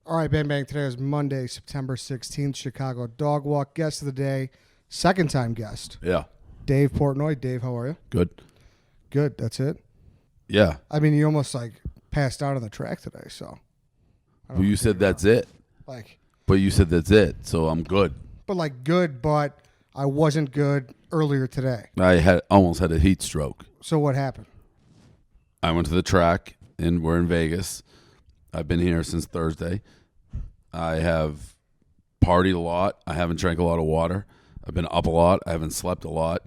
All right, Bang Bang. Today is Monday, September 16th, Chicago Dog Walk. Guest of the day, second time guest, Yeah. Dave Portnoy. Dave, how are you? Good. Good, that's it? Yeah. I mean, you almost passed out on the track today, so. Well, you said that's it. But you said that's it, so I'm good. But good, but I wasn't good earlier today. I almost had a heat stroke. So what happened? I went to the track, and we're in Vegas. I've been here since Thursday. I have partied a lot. I haven't drank a lot of water. I've been up a lot. I haven't slept a lot.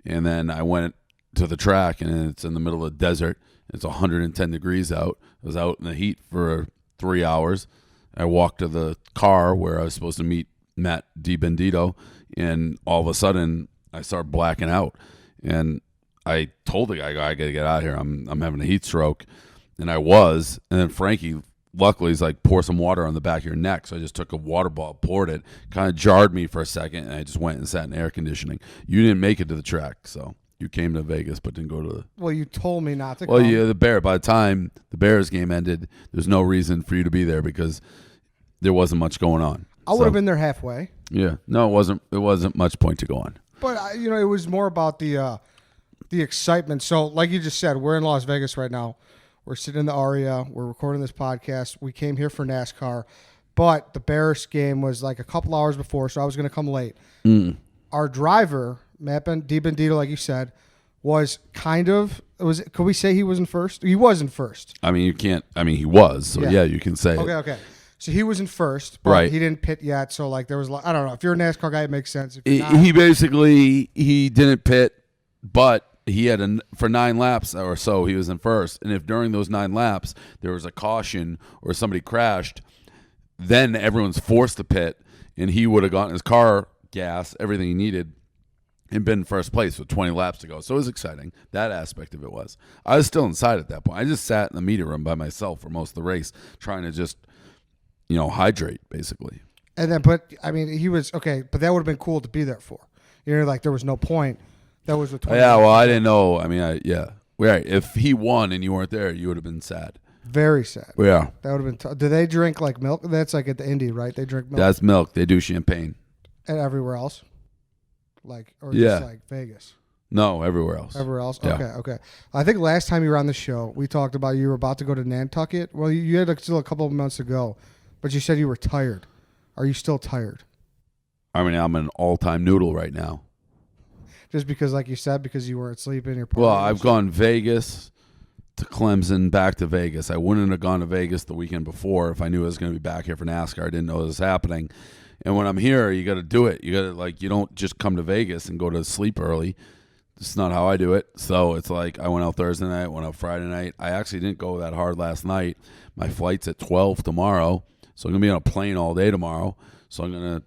And then I went to the track, and it's in the middle of the desert. It's 110 degrees out. I was out in the heat for 3 hours. I walked to the car where I was supposed to meet Matt DiBendito, and all of a sudden I started blacking out. And I told the guy, I got to get out of here. I'm having a heat stroke. And I was. And then Frankie, luckily, he's like, pour some water on the back of your neck. So I just took a water bottle, poured it, kind of jarred me for a second, and I just went and sat in air conditioning. You didn't make it to the track, so you came to Vegas but didn't go to the... Well, you told me not to come. Well, yeah, the Bear. By the time the Bears game ended, there's no reason for you to be there because there wasn't much going on. I would have been there halfway. Yeah. No, it wasn't much point to go on. But, it was more about the excitement. So, like you just said, we're in Las Vegas right now. We're sitting in the Aria. We're recording this podcast. We came here for NASCAR, but the Bears game was a couple hours before, so I was going to come late. Our driver, Matt DiBendito, like you said, was could we say he was in first? He was in first. I mean, you can't. I mean, he was. So, yeah you can say it. Okay. So he was in first, but right. He didn't pit yet. So, there was, I don't know. If you're a NASCAR guy, it makes sense. If he didn't pit, but he had for 9 laps or so, he was in first. And if during those 9 laps there was a caution or somebody crashed, then everyone's forced to pit, and he would have gotten his car gas, everything he needed, and been in first place with 20 laps to go. So it was exciting. That aspect of it was. I was still inside at that point. I just sat in the media room by myself for most of the race, trying to just, hydrate, basically. And then, but, he was, okay, but that would have been cool to be there for. There was no point. That was with 20. Yeah, well, I didn't know. I mean, yeah. Right. If he won and you weren't there, you would have been sad. Very sad. Yeah. That would have been do they drink milk? That's at the Indy, right? They drink milk. That's milk. They do champagne. And everywhere else? Just Vegas? No, everywhere else. Everywhere else? Yeah. Okay. I think last time you were on the show, we talked about you were about to go to Nantucket. Well, you had still a couple of months to go, but you said you were tired. Are you still tired? I mean, I'm an all-time noodle right now. Just because, like you said, because you weren't sleeping. Well, I've gone Vegas to Clemson, back to Vegas. I wouldn't have gone to Vegas the weekend before if I knew I was going to be back here for NASCAR. I didn't know it was happening. And when I'm here, you got to do it. You got to, you don't just come to Vegas and go to sleep early. That's not how I do it. So it's I went out Thursday night, went out Friday night. I actually didn't go that hard last night. My flight's at 12 tomorrow, so I'm going to be on a plane all day tomorrow. So I'm going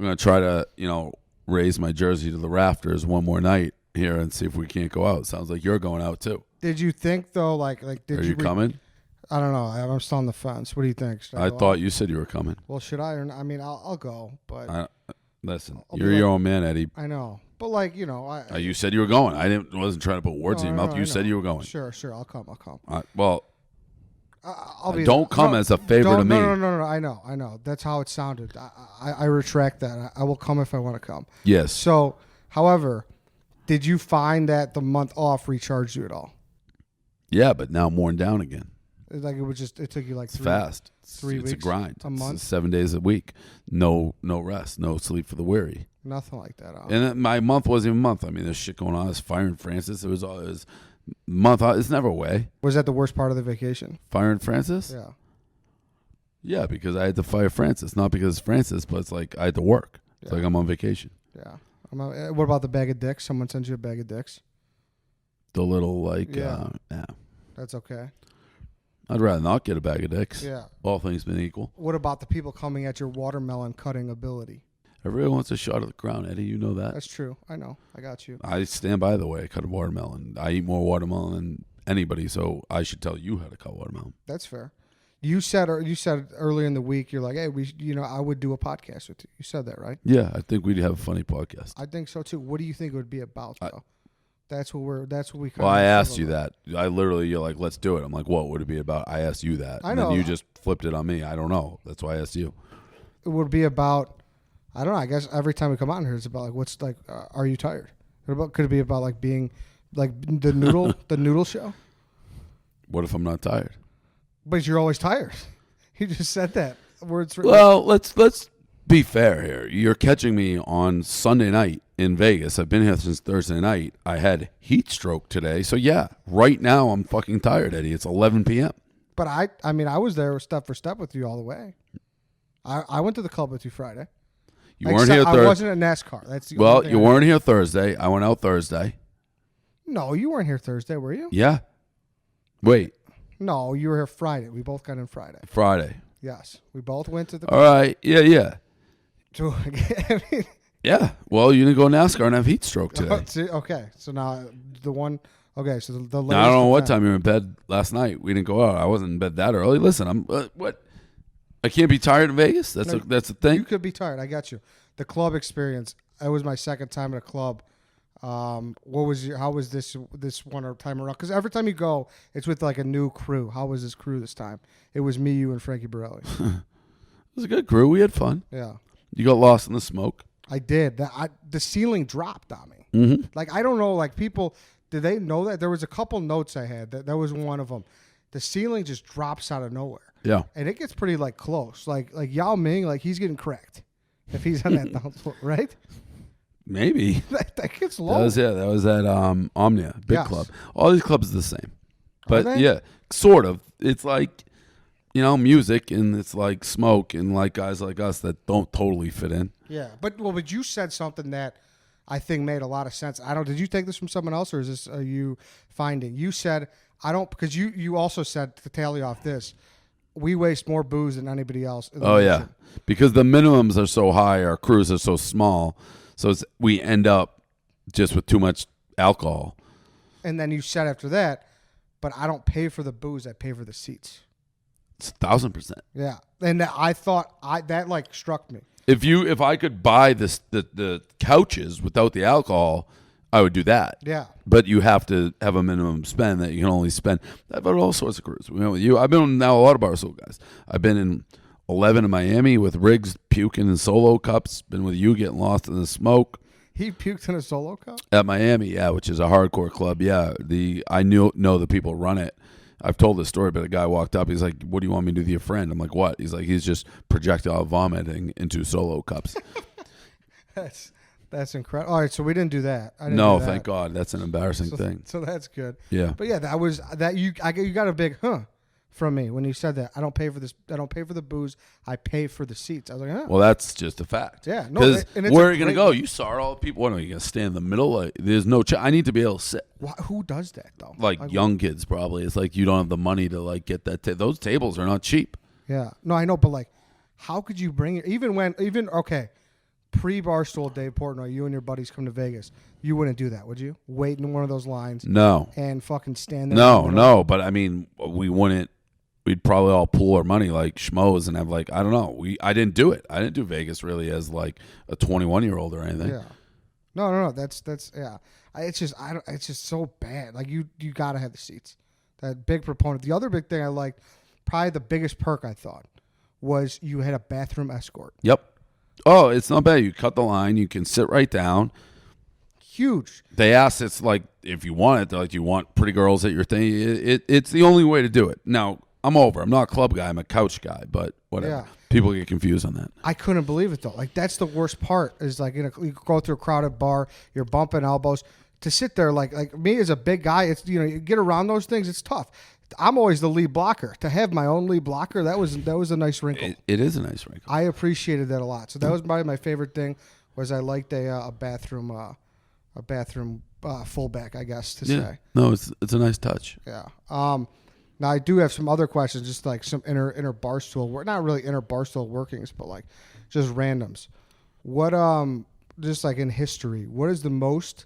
to try to, raise my jersey to the rafters one more night here and see if we can't go out. Sounds like you're going out too. Did you think though, did Are you coming? I don't know. I'm still on the fence. What do you think? I thought you said you were coming. Well, should I? Or not? I mean, I'll go, but listen, you're your own man, Eddie. I know, but you said you were going. Wasn't trying to put words in your mouth. You said you were going. Sure. I'll come. Well. Don't come as a favor to me. No. I know. That's how it sounded. I retract that. I will come if I want to come. Yes. So, however, did you find that the month off recharged you at all? Yeah, but now I'm worn down again. It took you it's fast. 3 weeks. It's a grind. A month. It's 7 days a week. No rest. No sleep for the weary. Nothing like that. And my month wasn't even a month. I mean, there's shit going on. It's firing Francis. It was month. It's never away. Was that the worst part of the vacation? Firing Francis? Yeah. Yeah, because I had to fire Francis. Not because it's Francis, but it's I had to work. It's I'm on vacation. Yeah. What about the bag of dicks? Someone sends you a bag of dicks? The little yeah. That's okay. I'd rather not get a bag of dicks. Yeah. All things being equal. What about the people coming at your watermelon cutting ability? Everyone wants a shot of the crown, Eddie. You know that. That's true. I know. I got you. I stand by the way I cut a watermelon. I eat more watermelon than anybody, so I should tell you how to cut watermelon. That's fair. You said earlier in the week, you're like, hey, I would do a podcast with you. You said that, right? Yeah, I think we'd have a funny podcast. I think so too. What do you think it would be about, though? That's what we. Well, I asked you that. I literally, you're like, let's do it. I'm like, what would it be about? I asked you that. I know. And then you just flipped it on me. I don't know. That's why I asked you. It would be about. I don't know. I guess every time we come on here, it's about like, what's like, are you tired? Could it be about like being, like the noodle show? What if I'm not tired? But you're always tired. You just said that. Words. Written. Well, let's be fair here. You're catching me on Sunday night in Vegas. I've been here since Thursday night. I had heat stroke today. So, yeah, right now I'm fucking tired, Eddie. It's 11 p.m. But I mean, I was there step for step with you all the way. I went to the club with you Friday. You weren't here Thursday. I wasn't at NASCAR. That's the well, only thing you weren't here Thursday. I went out Thursday. No, you weren't here Thursday, were you? Yeah. Wait. No, you were here Friday. We both got in Friday. Friday. Yes. We both went to the club. All right. Yeah. So, I mean, yeah. Well, you didn't go NASCAR and have heat stroke today. Okay. So now the one. Okay. So the now, I don't know what time you were in bed last night. We didn't go out. I wasn't in bed that early. Listen, I'm what? I can't be tired in Vegas. That's the thing. You could be tired. I got you. The club experience. It was my second time at a club. How was this one time around? Because every time you go, it's with like a new crew. How was this crew this time? It was me, you, and Frankie Borelli. It was a good crew. We had fun. Yeah. You got lost in the smoke. I did. The ceiling dropped on me. Mm-hmm. Like, I don't know, like people, did they know that? There was a couple notes I had. That was one of them. The ceiling just drops out of nowhere. Yeah. And it gets pretty like close. Like Yao Ming, like he's getting cracked if he's on that down floor, right? Maybe. that gets low. That was at Omnia, big club. All these clubs are the same. But yeah, sort of. It's like, music, and it's like smoke, and like guys like us that don't totally fit in. Yeah. But you said something that I think made a lot of sense. Did you take this from someone else, or is this you finding? You said, because you also said, to tally off this, we waste more booze than anybody else. Oh, yeah. Because the minimums are so high, our crews are so small. So we end up just with too much alcohol. And then you said after that, but I don't pay for the booze, I pay for the seats. It's 1,000%. Yeah. And I thought that like struck me. If I could buy the couches without the alcohol, I would do that. Yeah. But you have to have a minimum spend that you can only spend. I've had all sorts of crews. We went with you. I've been now a lot of Barstool guys. I've been in 11 in Miami with Riggs puking in solo cups. Been with you getting lost in the smoke. He puked in a solo cup? At Miami, yeah, which is a hardcore club. Yeah, I know the people run it. I've told this story, but a guy walked up. He's like, "What do you want me to do to your friend?" I'm like, "What?" He's like, "He's just projectile vomiting into solo cups." That's incredible. All right, so we didn't do that. No, thank God. That's an embarrassing thing. So that's good. Yeah. But yeah, you got a big from me when you said that. I don't pay for this. I don't pay for the booze. I pay for the seats. I was like, huh. Well, that's just a fact. Yeah. No. Because where are you going to go? You saw all the people. What are you going to stand in the middle? Like, there's no. I need to be able to sit. Who does that though? Like young kids probably. It's like you don't have the money to like get that. Those tables are not cheap. Yeah. No, I know, but like, how could you bring it? Even okay. Pre-Barstool Dave Portnoy, you and your buddies come to Vegas. You wouldn't do that, would you? Wait in one of those lines. No. And fucking stand there. No. But I mean, we wouldn't. We'd probably all pool our money like schmoes and have like, I don't know. I didn't do it. I didn't do Vegas really as like a 21-year-old or anything. Yeah. No. That's yeah. It's just so bad. Like you got to have the seats. That big proponent. The other big thing I liked, probably the biggest perk I thought, was you had a bathroom escort. Yep. Oh, it's not bad. You cut the line. You can sit right down. Huge. They asked, it's like, if you want it, like, you want pretty girls at your thing. It's the only way to do it. Now, I'm over. I'm not a club guy. I'm a couch guy, but whatever. Yeah. People get confused on that. I couldn't believe it, though. Like, that's the worst part is, like, you go through a crowded bar, you're bumping elbows. To sit there, like me as a big guy, it's, you get around those things, it's tough. I'm always the lead blocker. To have my own lead blocker, that was a nice wrinkle. It is a nice wrinkle. I appreciated that a lot. So that was probably my favorite thing. Was I liked a bathroom fullback, I guess to say. No, it's a nice touch. Yeah. Now I do have some other questions, just like some inner Barstool work, not really inner Barstool workings, but like just randoms. What just like in history, what is the most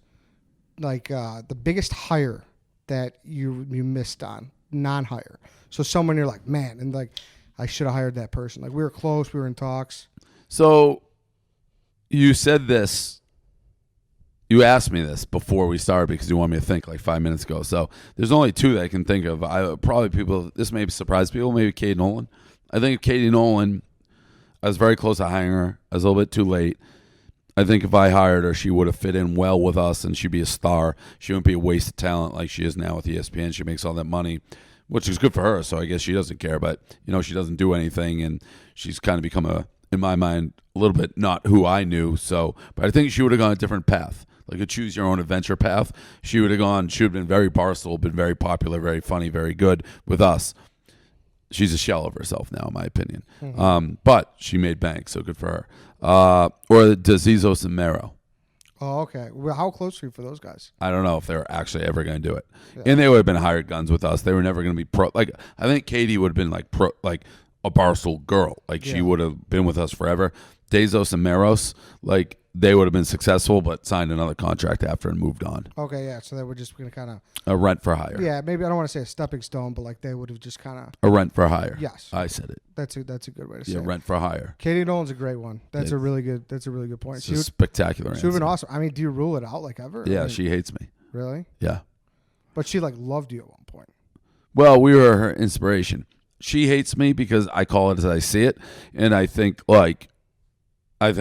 like the biggest hire that you missed on? Non-hire. So someone you're like, man, and like I should have hired that person. Like we were close, we were in talks. So you said this You asked me this before we started because you wanted me to think like 5 minutes ago. So there's only two that I can think of. This may surprise people, maybe Katie Nolan. I think Katie Nolan, I was very close to hiring her. I was a little bit too late. I think if I hired her, she would have fit in well with us and she'd be a star. She wouldn't be a waste of talent like she is now with ESPN. She makes all that money, which is good for her. So I guess she doesn't care. But, she doesn't do anything. And she's kind of become in my mind, a little bit not who I knew. So, but I think she would have gone a different path. Like a choose your own adventure path. She would have been very Barstool, been very popular, very funny, very good with us. She's a shell of herself now, in my opinion. Mm-hmm. But she made bank, so good for her. Or Dezizos and Mero. Oh, okay. Well, how close are you for those guys? I don't know if they were actually ever going to do it. Yeah. And they would have been hired guns with us. They were never going to be pro. Like, I think Katie would have been like a Barstool girl. Like, she would have been with us forever. Dezos and Meros, like, they would have been successful, but signed another contract after and moved on. Okay, yeah. So they were just going to kind of a rent for hire. Yeah, maybe I don't want to say a stepping stone, but like they would have just kind of a rent for hire. Yes, I said it. That's a good way to say it. Yeah, rent for hire. Katie Nolan's a great one. That's a really good point. It's a spectacular. She would have been awesome. I mean, do you rule it out like ever? Yeah, she hates me. Really? Yeah. But she like loved you at one point. Well, we were her inspiration. She hates me because I call it as I see it, and I think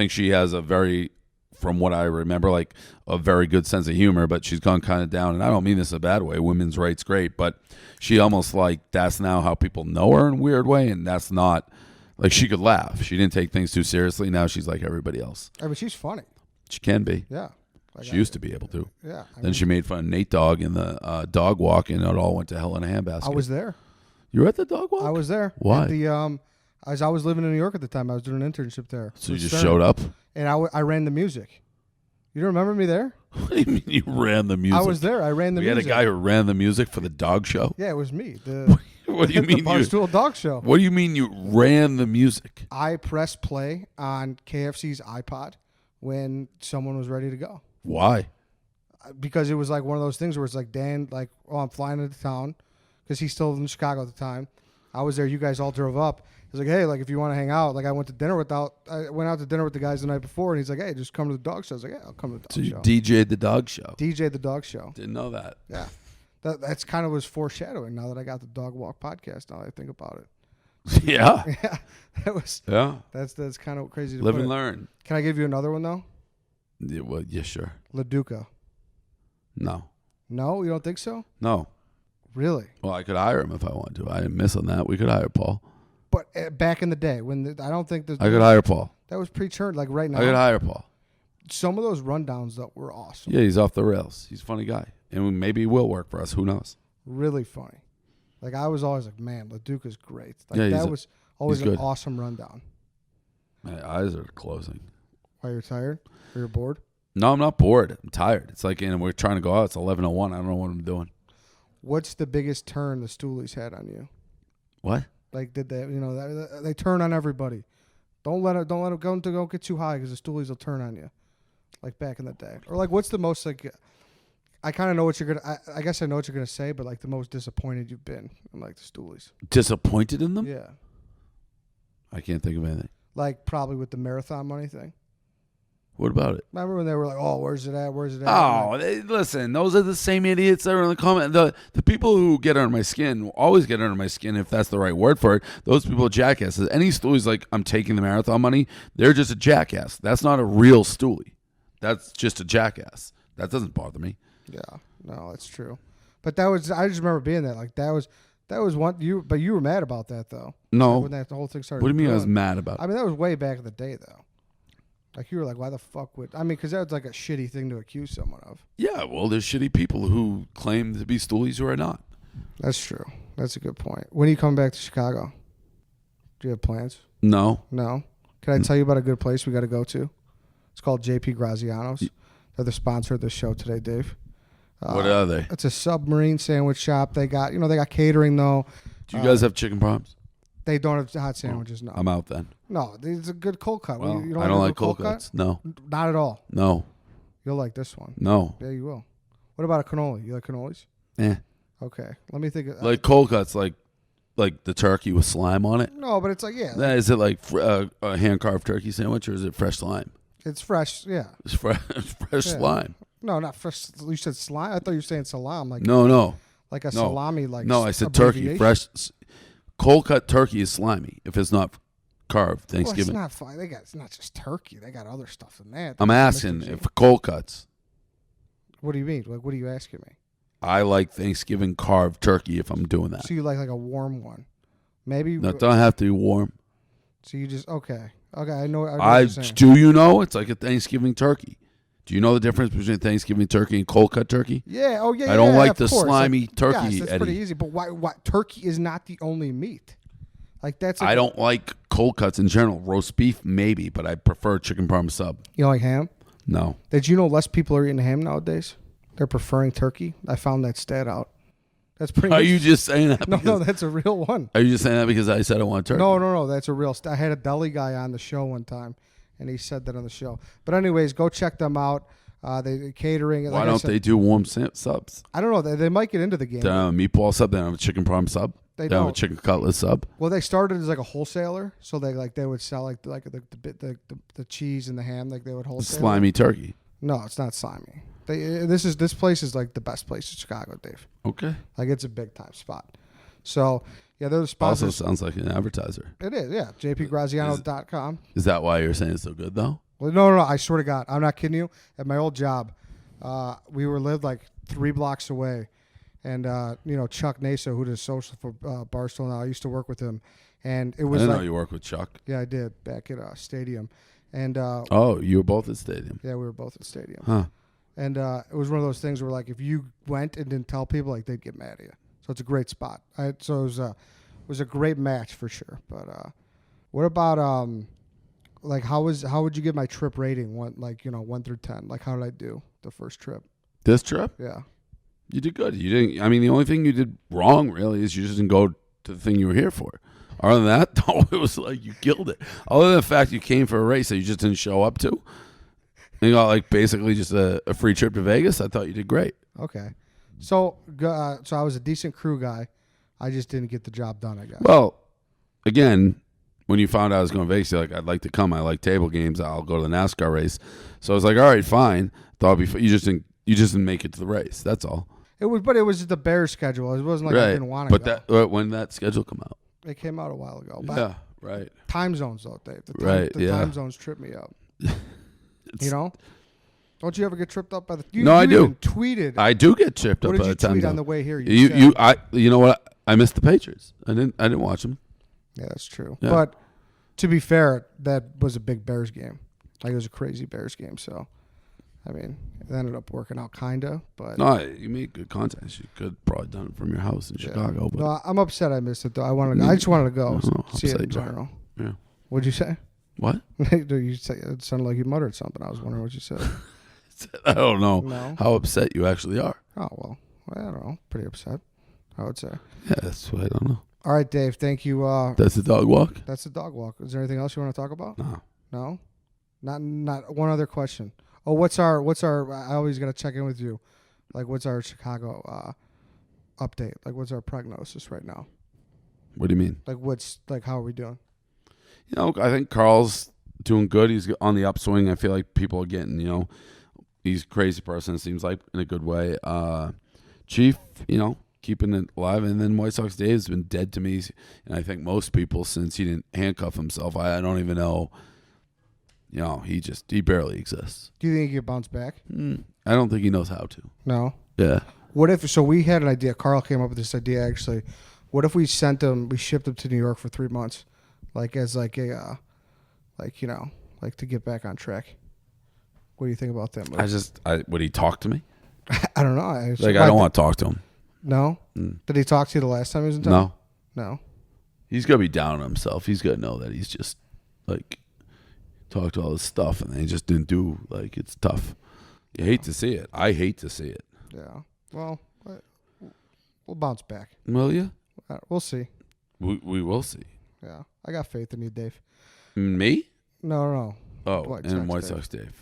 she has a very, from what I remember, like a very good sense of humor, but she's gone kind of down. And I don't mean this in a bad way. Women's rights, great. But she almost that's now how people know her in a weird way. And that's not, like, she could laugh. She didn't take things too seriously. Now she's like everybody else. I mean, she's funny. She can be. Yeah. She used to be able to. Yeah. Then she made fun of Nate Dogg in the dog walk, and it all went to hell in a handbasket. I was there. You were at the dog walk? I was there. Why? As I was living in New York at the time, I was doing an internship there. So you just showed up? And I ran the music. You don't remember me there? What do you mean you ran the music? I was there. I ran the music. We had a guy who ran the music for the dog show? Yeah, it was me. What do you mean? The Barstool Dog Show. What do you mean you ran the music? I pressed play on KFC's iPod when someone was ready to go. Why? Because it was like one of those things where it's like, Dan, like, oh, I'm flying into town because he's still in Chicago at the time. I was there. You guys all drove up. He's like, hey, like, if you want to hang out, like, I went out to dinner with the guys the night before, and he's like, hey, just come to the dog show. I was like, yeah, I'll come to the dog show. So you DJ'd the dog show? DJ'd the dog show. Didn't know that. Yeah. That's kind of was foreshadowing now that I got the Dog Walk podcast, now that I think about it. Yeah. Yeah. That's kind of crazy to live and learn. Can I give you another one, though? Yeah, well, yeah, sure. LaDuca. No. No? You don't think so? No. Really? Well, I could hire him if I wanted to. I didn't miss on that. We could hire Paul. But back in the day, I don't think I could hire Paul. That was pre-churned. Like right now, I could hire Paul. Some of those rundowns though were awesome. Yeah, he's off the rails. He's a funny guy, and maybe he will work for us. Who knows? Really funny. Like I was always like, man, LaDuca's great. Like yeah, that was always an awesome rundown. My eyes are closing. Why, you're tired? Or you're bored? No, I'm not bored. I'm tired. It's like, and we're trying to go out. It's 11:01. I don't know what I'm doing. What's the biggest turn the Stoolies had on you? What? Like, did they? They turn on everybody. Don't let it go get too high because the Stoolies will turn on you, like back in the day. Or like, what's the most like? I kind of know what you're gonna. I guess I know what you're gonna say, but like the most disappointed you've been in like the Stoolies. Disappointed in them? Yeah. I can't think of anything. Like probably with the marathon money thing. What about it? Remember when they were like, "Oh, where's it at? Where's it at?" Oh, listen, those are the same idiots that are in the comment. The people who get under my skin always get under my skin, if that's the right word for it. Those people are jackasses. Any Stoolie's like, I'm taking the marathon money, they're just a jackass. That's not a real Stoolie. That's just a jackass. That doesn't bother me. Yeah, no, that's true. But I just remember being there. Like that was one but you were mad about that though. No, when that the whole thing started. What do you mean I was mad about it? I mean that was way back in the day though. Like, you were like, why the fuck would... I mean, because that was like a shitty thing to accuse someone of. Yeah, well, there's shitty people who claim to be Stoolies who are not. That's true. That's a good point. When are you coming back to Chicago? Do you have plans? No. No? Can I tell you about a good place we got to go to? It's called JP Graziano's. They're the sponsor of the show today, Dave. What are they? It's a submarine sandwich shop. They got catering, though. Do you guys have chicken problems? They don't have hot sandwiches, no. I'm out then. No, it's a good cold cut. Well, you I don't like cold cuts. No. Not at all. No. You'll like this one. No. Yeah, you will. What about a cannoli? You like cannolis? Yeah. Okay. Let me think. Like cold cuts, like the turkey with slime on it? No, but it's like, yeah. Is it like a hand-carved turkey sandwich, or is it fresh slime? It's fresh, yeah. It's fresh slime. No, not fresh. You said slime. I thought you were saying salam, like No. like a No. salami, like No, I said turkey. abbreviation. Fresh, cold cut turkey is slimy if it's not carved. Well, Thanksgiving. it's not fine. It's not just turkey. They got other stuff in that. I'm asking if cold cuts. What do you mean? Like, what are you asking me? I like Thanksgiving carved turkey if I'm doing that. So you like a warm one? Maybe. No, it don't have to be warm. So you just okay. I know. I know what I you're saying. do you know it's like a Thanksgiving turkey. Do you know the difference between Thanksgiving turkey and cold cut turkey? Yeah. Oh yeah. I don't yeah, like of the course. slimy Like, turkey. Yes, that's Eddie. pretty easy. But why? Turkey is not the only meat. Like that's. Like I don't like cold cuts in general. Roast beef maybe, but I prefer chicken parm sub. You don't like ham? No. Did you know less people are eating ham nowadays? They're preferring turkey. I found that stat out. That's pretty. Are you just saying that? No, that's a real one. Are you just saying that because I said I want turkey? No, that's a real. I had a deli guy on the show one time, and he said that on the show. But anyways, go check them out. They catering. Why don't they do warm subs? I don't know. They might get into the game. They don't have a meatball sub. They don't have a chicken parm sub. They don't have a don't. chicken cutlet sub. Well, they started as like a wholesaler, so they would sell like the cheese and the ham, like they would wholesale. Slimy turkey. No, it's not slimy. This place is like the best place in Chicago, Dave. Okay. Like it's a big time spot. So yeah, they're the sponsors. Also sounds like an advertiser. It is, yeah. JPGraziano.com. Is that why you're saying it's so good though? Well, no. I swear to God, I'm not kidding you. At my old job, we lived like 3 blocks away, and Chuck Naso, who does social for Barstool now, I used to work with him, and it I was didn't like, know you work with Chuck. yeah, I did back at Stadium, and Oh, you were both at Stadium. yeah, we were both at Stadium, Huh. and it was one of those things where like if you went and didn't tell people, like they'd get mad at you. So it's a great spot. So it was a great match for sure. But what about like how would you give my trip rating? 1 through 10. Like how did I do the first trip? This trip? Yeah. You did good. You didn't. I mean, the only thing you did wrong really is you just didn't go to the thing you were here for. Other than that, it was like you killed it. Other than the fact you came for a race that you just didn't show up to, and you got like basically just a free trip to Vegas. I thought you did great. Okay. So I was a decent crew guy. I just didn't get the job done, I guess. Well, again, when you found out I was going to Vegas, you're like, I'd like to come. I like table games. I'll go to the NASCAR race. So I was like, all right, fine. Thought it'd be you just didn't make it to the race. That's all. It was the Bears schedule. It wasn't like I didn't want to go. But when did that schedule come out? It came out a while ago. But Yeah, right. time zones though, Dave. Right, The yeah. time zones trip me up. You know? Don't you ever get tripped up by the? No, I do. Even tweeted. I do get tripped What up did by you the time tweet zone. on the way here? You know what? I missed the Patriots. I didn't watch them. Yeah, that's true. Yeah. But to be fair, that was a big Bears game. Like it was a crazy Bears game. So, I mean, it ended up working out kinda. But No, you made good content. You could probably done it from your house in Chicago. But no, I'm upset I missed it though. I just wanted to go see it upset in you are. general. Yeah. What'd you say? What? You say it sounded like you muttered something. I was wondering what you said. I don't know No. how upset you actually are. Oh well, I don't know. Pretty upset, I would say. Yeah, that's what I don't know. All right, Dave. Thank you. That's the dog walk? That's the dog walk. Is there anything else you want to talk about? No. No, not one other question. Oh, what's our? I always got to check in with you. Like, what's our Chicago update? Like, what's our prognosis right now? What do you mean? Like how are we doing? I think Carl's doing good. He's on the upswing. I feel like people are getting, he's a crazy person, it seems like, in a good way. Chief, keeping it alive. And then White Sox Dave's been dead to me. And I think most people, since he didn't handcuff himself, I don't even know. He barely exists. Do you think he could bounce back? I don't think he knows how to. No. Yeah. What if? So we had an idea. Carl came up with this idea actually. What if we shipped him to New York for 3 months, like as like a, to get back on track. What do you think about that? Would he talk to me? I don't know. I don't want to talk to him. No. Did he talk to you the last time he was in town? No. No. He's gonna be down on himself. He's gonna know that he's just talked to all this stuff and he just didn't do. It's tough. You hate to see it. I hate to see it. Yeah. Well, we'll bounce back. Will you? We'll see. We will see. Yeah. I got faith in you, Dave. Me? No. Oh, White White Sox Sox Dave.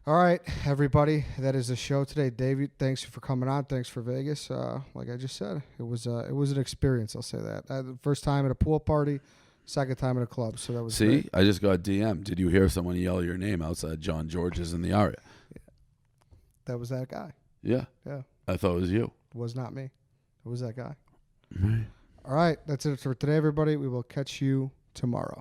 All right, everybody. That is the show today. Dave, thanks for coming on. Thanks for Vegas. Like I just said, it was an experience. I'll say that. The first time at a pool party, second time at a club. So that was great. I just got DM. Did you hear someone yell your name outside John George's in the Aria? That was that guy. Yeah. Yeah. I thought it was you. It was not me. It was that guy. Right. All right. That's it for today, everybody. We will catch you tomorrow.